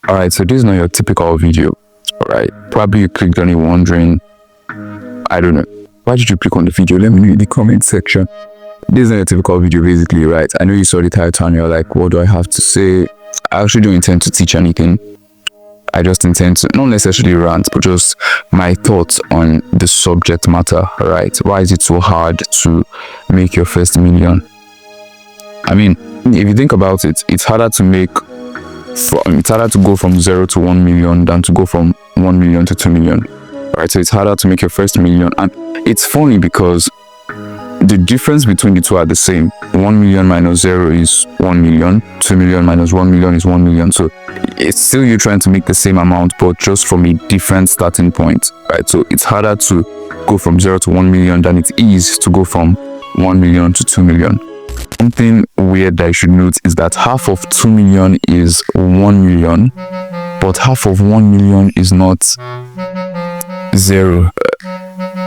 All right, so this is not your typical video. All right, probably you clicked on it wondering, I don't know, why did you click on the video? Let me know in the comment section. This is not your typical video, basically, right? I know you saw the title and you're like, what do I have to say? I actually don't intend to teach anything. I just intend to not necessarily rant, but just my thoughts on the subject matter, right? Why is it so hard to make your first million? I mean, if you think about it, it's harder to go from 0 to 1 million than to go from 1 million to 2 million, right? So it's harder to make your first million. And it's funny because the difference between the two are the same. 1 million minus 0 is 1 million. 2 million minus 1 million is 1 million. So it's still you trying to make the same amount, but just from a different starting point, right? So it's harder to go from 0 to 1 million than it is to go from 1 million to 2 million. Something weird that you should note is that half of 2 million is 1 million, but half of 1 million is not 0.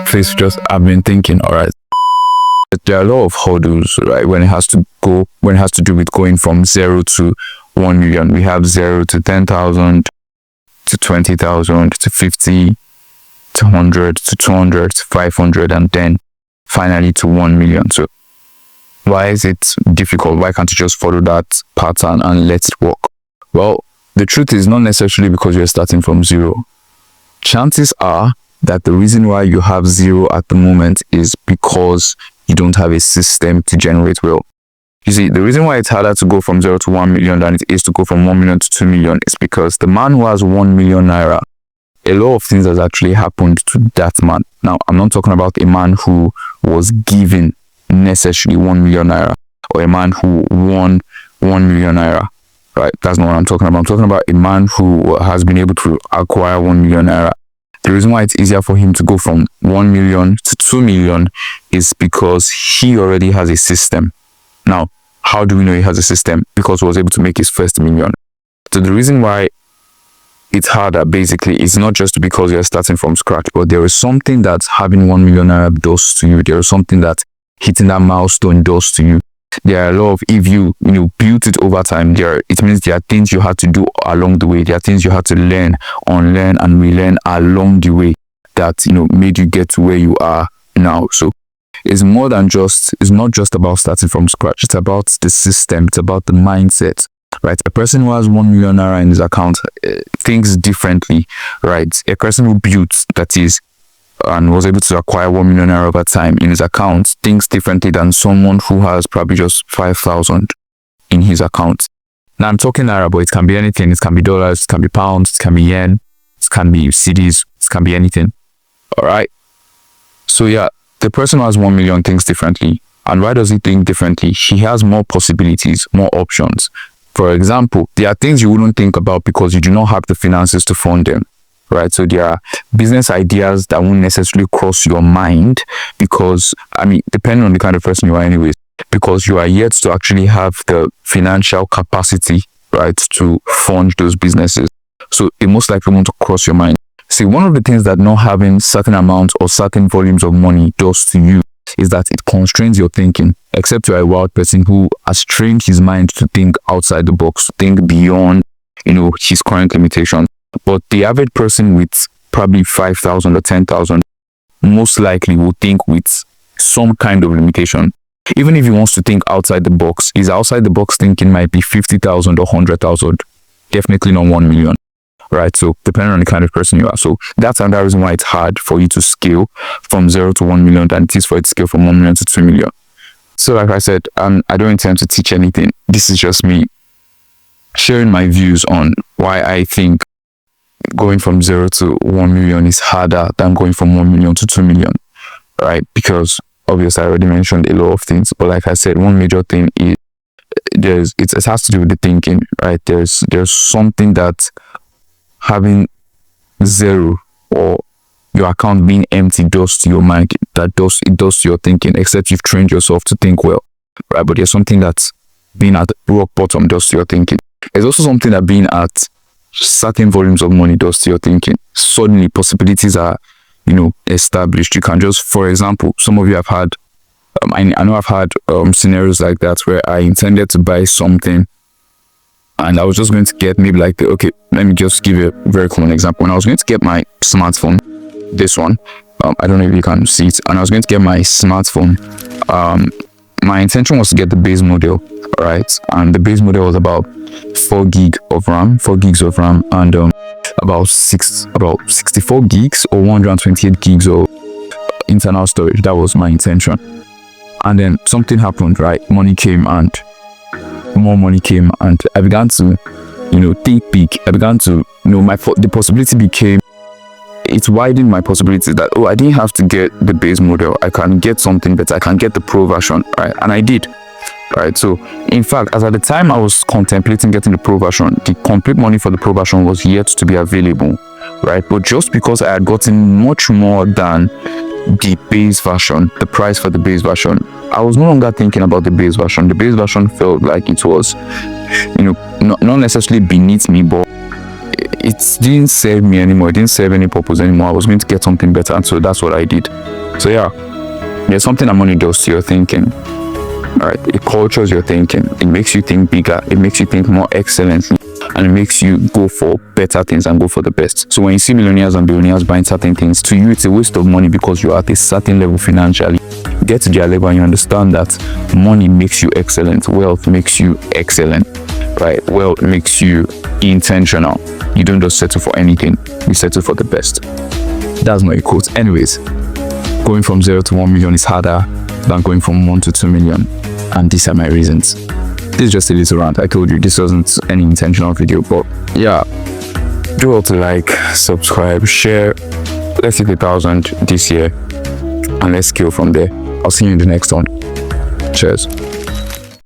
Please just, I've been thinking, all right. There are a lot of hurdles, right? When it has to do with going from 0 to 1 million. We have 0 to 10,000, to 20,000, to 50, to 100, to 200, to 500, and then finally to 1 million. So why is it difficult? Why can't you just follow that pattern and let it work? Well, the truth is not necessarily because you're starting from 0. Chances are that the reason why you have 0 at the moment is because you don't have a system to generate wealth. You see, the reason why it's harder to go from 0 to 1 million than it is to go from 1 million to 2 million is because the man who has 1 million naira, a lot of things has actually happened to that man. Now, I'm not talking about a man who was given necessarily 1 million naira or a man who won 1 million naira, right? That's not what I'm talking about. I'm talking about a man who has been able to acquire 1 million naira. The reason why it's easier for him to go from 1 million to 2 million is because he already has a system. Now, how do we know he has a system? Because he was able to make his first million. So the reason why it's harder basically is not just because you're starting from scratch, but there is something that having 1 million naira does to you. There is something that hitting that milestone does to you. There are a lot of, if you build it over time, it means there are things you had to do along the way. There are things you had to learn, unlearn, and relearn along the way that made you get to where you are now. So it's not just about starting from scratch. It's about the system. It's about the mindset, right? A person who has 1 million naira in his account thinks differently, right? A person who built, that is, and was able to acquire 1 million naira over time in his account thinks differently than someone who has probably just 5,000 in his account. Now I'm talking naira, but it can be anything. It can be dollars, it can be pounds, it can be yen, it can be cedis, it can be anything. All right. So yeah, the person who has 1 million thinks differently. And why does he think differently? He has more possibilities, more options. For example, there are things you wouldn't think about because you do not have the finances to fund them. Right, so there are business ideas that won't necessarily cross your mind because, depending on the kind of person you are anyways, because you are yet to actually have the financial capacity, right, to fund those businesses. So it most likely won't cross your mind. See, one of the things that not having certain amounts or certain volumes of money does to you is that it constrains your thinking, except you're a wild person who has trained his mind to think outside the box, to think beyond, his current limitations. But the average person with probably 5,000 or 10,000 most likely will think with some kind of limitation. Even if he wants to think outside the box, his outside the box thinking might be 50,000 or 100,000. Definitely not 1 million, right? So depending on the kind of person you are. So that's another reason why it's hard for you to scale from 0 to 1 million than it is for it to scale from 1 million to 2 million. So like I said, I don't intend to teach anything. This is just me sharing my views on why I think going from 0 to 1 million is harder than going from 1 million to 2 million, right? Because obviously I already mentioned a lot of things, but like I said, one major thing is it has to do with the thinking, right? There's something that having 0 or your account being empty does to your mind, it does to your thinking, except you've trained yourself to think well, right? But there's something that being at rock bottom does to your thinking. There's also something that being at certain volumes of money does to your thinking. Suddenly possibilities are established. You can just, for example, some of you have had I know I've had scenarios like that where I intended to buy something and I was just going to get maybe like okay, let me just give you a very common example. When I was going to get my smartphone, this one, I don't know if you can see it, and I was going to get my smartphone, my intention was to get the base model, right? And the base model was about 4 gigs of RAM, and about 64 gigs or 128 gigs of internal storage. That was my intention. And then something happened, right? Money came, and more money came, and I began to, think big. I began to, the possibility became, it widened my possibilities that, I didn't have to get the base model. I can get something better. I can get the pro version, right? And I did, right? So in fact, as at the time I was contemplating getting the pro version, the complete money for the pro version was yet to be available, right? But just because I had gotten much more than the base version, the price for the base version, I was no longer thinking about the base version. The base version felt like it was, not necessarily beneath me, but it didn't serve me anymore. It didn't serve any purpose anymore. I was going to get something better, and so that's what I did. So yeah, there's something that money does to your thinking. All right, it cultures your thinking. It makes you think bigger. It makes you think more excellently, and it makes you go for better things and go for the best. So when you see millionaires and billionaires buying certain things, to you it's a waste of money because you're at a certain level financially. Get to their level and you understand that money makes you excellent. Wealth makes you excellent, right? Wealth makes you intentional. You don't just settle for anything. You settle for the best. That's not a quote. Anyways, going from 0 to 1 million is harder than going from 1 to 2 million. And these are my reasons. This is just a little rant. I told you this wasn't any intentional video, but yeah, do well to like, subscribe, share. Let's hit 1,000 this year and let's scale from there. I'll see you in the next one. Cheers.